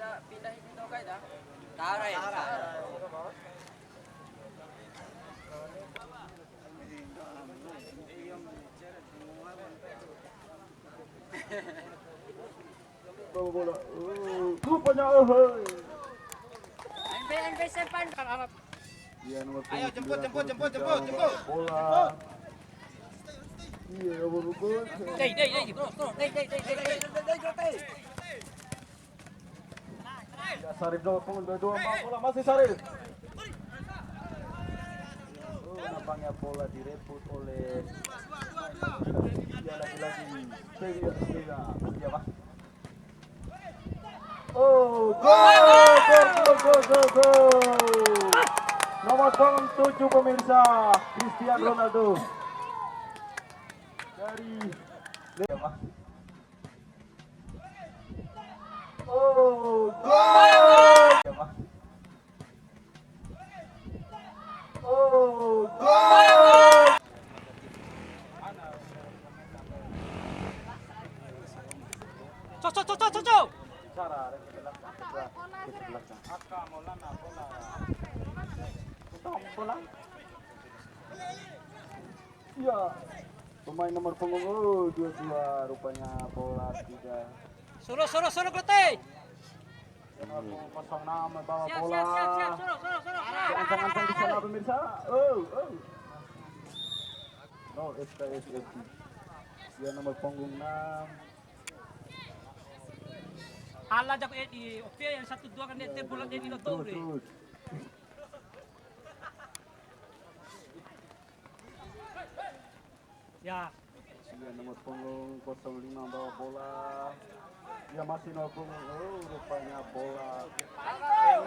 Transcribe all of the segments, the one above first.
pindahin dito kayo dah. Taray. Bola. Rupanya ahoy. MB Sepan kan Arab. Ayo jemput. Bola. Iya, berbut. Dei, bro. Dei. Ya, Sarif dua bola masih Sarif. Nampaknya bola direbut oleh ya lagi-lagi Sevilla. Ya, Pak. Oh, gol. Nomor punggung 7 pemirsa, Cristiano Ronaldo. Dari ya, Pak. Oh, gol. Ya, Pak. Oh, gol. Cocok. Cara ke belakang. Aka Maulana bola. Bola. Iya. Pemain nomor punggung 22 rupanya bola 3. Suruh Grote. 06 bawa bola. Siap. Suruh. Ancang-ancang di sana pemirsa. Oh. No, SKS FC. Dia nomor punggung 6. Ala jago di Opia yang 1-2 kan dia bola dia di loto. Terus. Ya. Dia nomor punggung 05 bawa bola. Dia masih nomor punggung. Oh, rupanya bola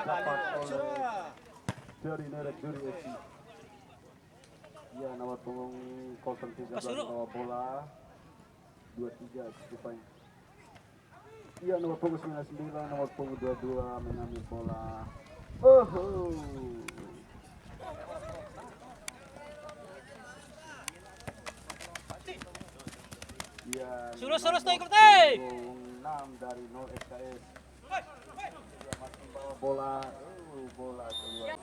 dapat oleh dari Nerek Juri FC. Dia nomor punggung 013 bawa bola 23 rupanya. Iya, nomor punggung 99, nomor punggung 22 mengambil bola. Oh. Iya. Suruh stay Grote. 6 dari 0 SKS. Dia masih bawa bola. Bola keluar.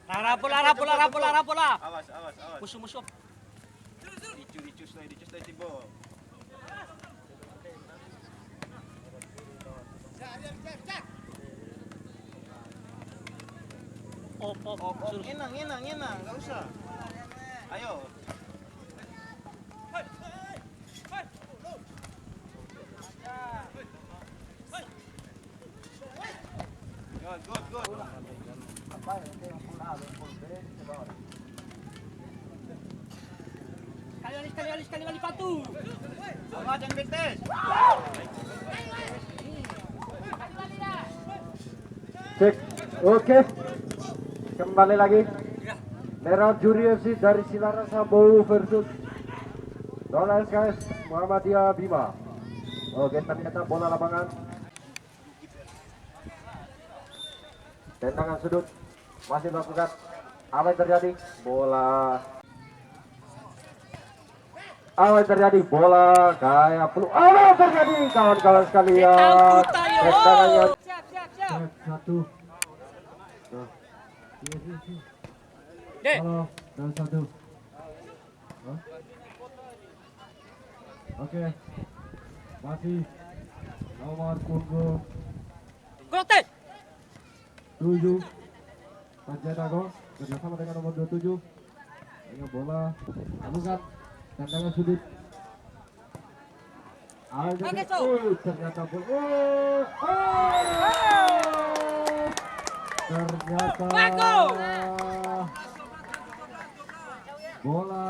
Arah bola. Awas. Musuh. Dicus lagi timbul. Op. Suruh. Enang, enggak usah. Ayo. Good. Apa yang full A, full B, Sekali patu. Awas jangan betes. Cek. Oke. Kembali lagi. Merah Juri FC dari Silarasa Bowu versus Dola SKS Muhammadiyah Bima. Oke, ternyata bola lapangan. Tendangan sudut masih dilakukan. Apa yang terjadi? Bola kayak perlu. Apa yang terjadi kawan-kawan sekalian? Tendangannya Siap. satu. Dek. Halo, dan satu. Oke. Masih nomor punggung Grote. 7 Panjatago bersama dengan nomor 27 dengan bola lakukan tendangan sudut. Ternyata bola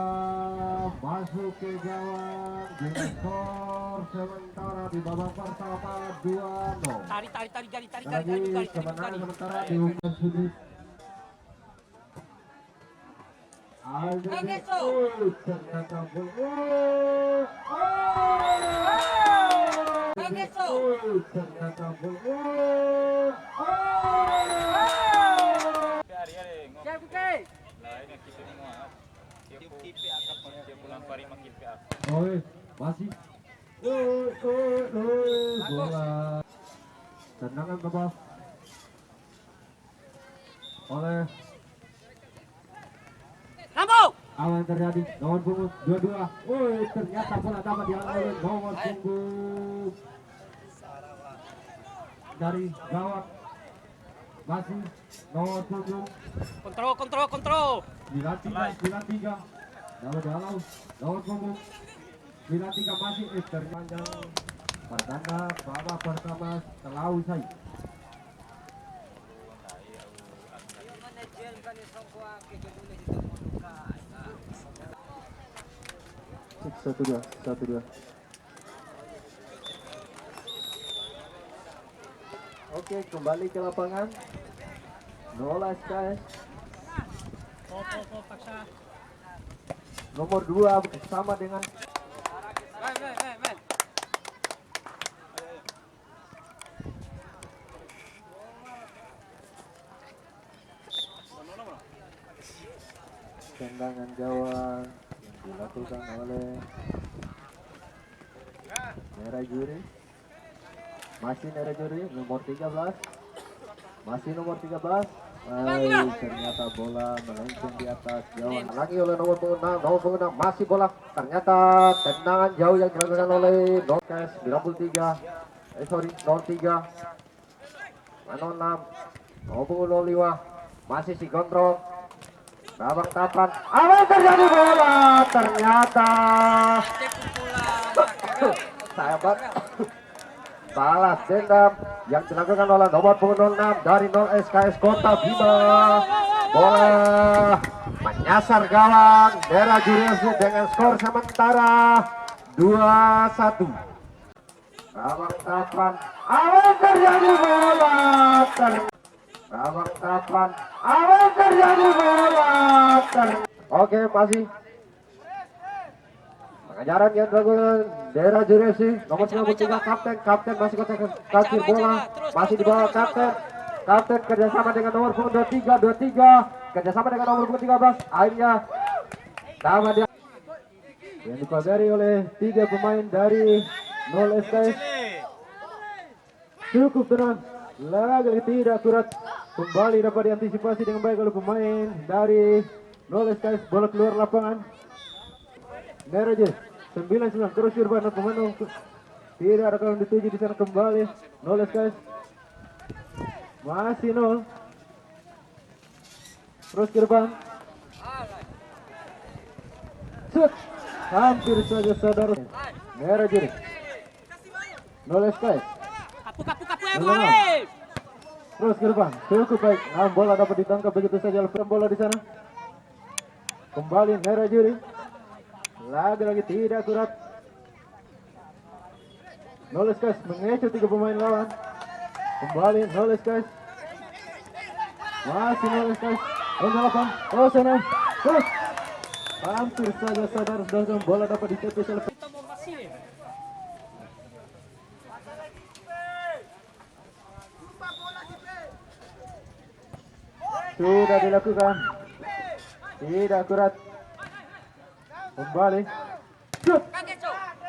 masuk ke gawang dengan skor sementara di babak pertama 2-0. Tarik. Kemenangan sementara di umpan sudut. Ternyata Kipi akap dia pulang pari makipi akap. Oi, masih. Bola. Tendangan ke bawah. Oleh Rambo. apa yang terjadi? Nomor punggung 22. Woi, ternyata bola dapat diambil oleh nomor punggung dari gawat. Masih nomor punggung Kontrol. 93. Dapat dialau. Nomor punggung 93 masih terpanjang. Pertanda babak pertama telah usai. Satu dua. Oke, kembali ke lapangan. Nola SKS Paksa. nomor 2 bersama dengan Men. tendangan gawang yang dilakukan oleh Merah Juri. Masih Merah Juri nomor 13. Masih nomor 13. Ternyata bola melenceng di atas gawang. Lagi oleh nomor punggung 6. Masih bola. Ternyata tendangan jauh yang dilakukan oleh Nokes 93. 03. 06. Nomor punggung 05. Masih si kontrol. Babak tapan. Apa yang terjadi bola? Ternyata sahabat balas dendam yang dilakukan oleh nomor punggung 06 dari 0 SKS Kota Bima. Bola menyasar gawang Merah Juri dengan skor sementara 2-1. Babak tapan. Apa yang terjadi bola? Babak tapan. Apa yang terjadi bola? Oke, masih pengajaran yang dilakukan Merah Juri FC nomor 93 kapten masih kaki bola masih di bawah kapten kerjasama dengan nomor punggung 23 kerjasama dengan nomor punggung 13 akhirnya dapat yang dipelajari oleh 3 pemain dari 0 SKS. Cukup tenang, lagi tidak akurat, kembali dapat diantisipasi dengan baik oleh pemain dari 0 SKS. Bola keluar lapangan. Merah Juri 99 terus Irfan pemain tidak ada kalau dituju di sana kembali 0 SKS. Masih 0. Terus Irfan. Shoot. Hampir saja saudara. Merah Juri 0 SKS. Kapu ya boleh. Terus Irfan cukup baik. Bola dapat ditangkap begitu saja oleh bola di sana. Kembali Merah Juri. Lagi tidak akurat. 0 SKS mengecoh 3 pemain lawan. Kembali 0 SKS. Masih 0 SKS. Lapan. Oh sana. Hampir saja saudara bola dapat ditepis oleh Kita mau masih. sudah dilakukan. Tidak akurat. Kembali. Shoot.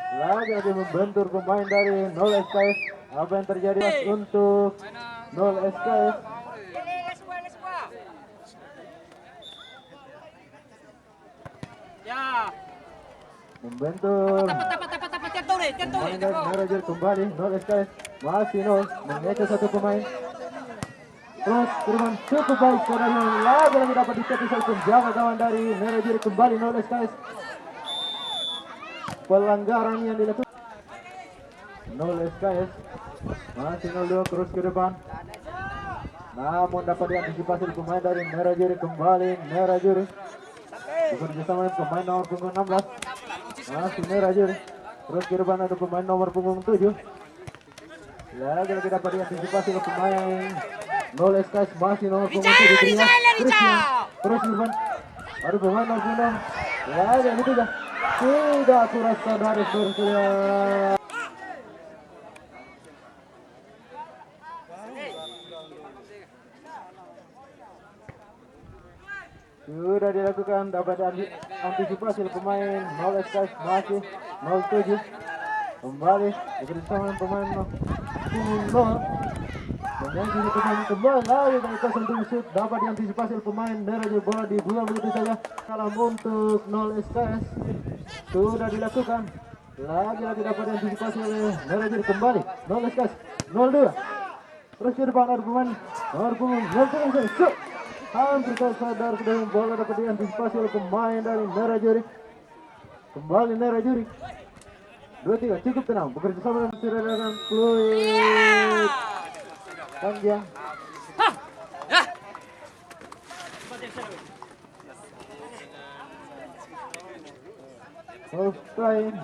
Lagi membentur pemain dari 0 SKS. Apa yang terjadi untuk 0 SKS? Ya. Membentur Tapat tiap deh. pemain dari Merah Juri kembali 0 SKS. Masih 0 mengecoh 1 pemain. Terus Irfan cukup baik saudara, lagi dapat ditepis oleh penjaga gawang dari Merah Juri. Kembali 0 SKS. Pelanggaran yang dilakukan 0 SKS. Masih 0-2 terus ke depan. Namun dapat diantisipasi pemain dari Merah Juri. Kembali Merah Juri bekerja sama dengan pemain nomor punggung 16. Masih Merah Juri. Terus ke depan ada pemain nomor punggung 7. Lagi dapat diantisipasi oleh pemain 0 SKS. Masih nomor punggung 7. Terus Irfan. Ada pemain nomor punggung 6. Lagi yang ketiga. Tidak akurat saudara. Sudah dilakukan, dapat antisipasi oleh pemain 0 SKS, masih 07. Kembali bersama pemain 0. Dan yang pemain kembali lagi dari 07 shoot, dapat diantisipasi oleh pemain Merah Juri, bola dibuang begitu saja. Salam untuk 0 SKS. Sudah dilakukan. Lagi dapat diantisipasi oleh Merah Juri, kembali 0 SKS, 02. Terus ke depan ada pemain nomor punggung 03 shoot. Hampir sadar sudah bola dapat diantisipasi oleh pemain dari Merah Juri. Kembali Merah Juri. 2-3 cukup tenang, bekerja sama dengan dengan fluid panjang. Off time.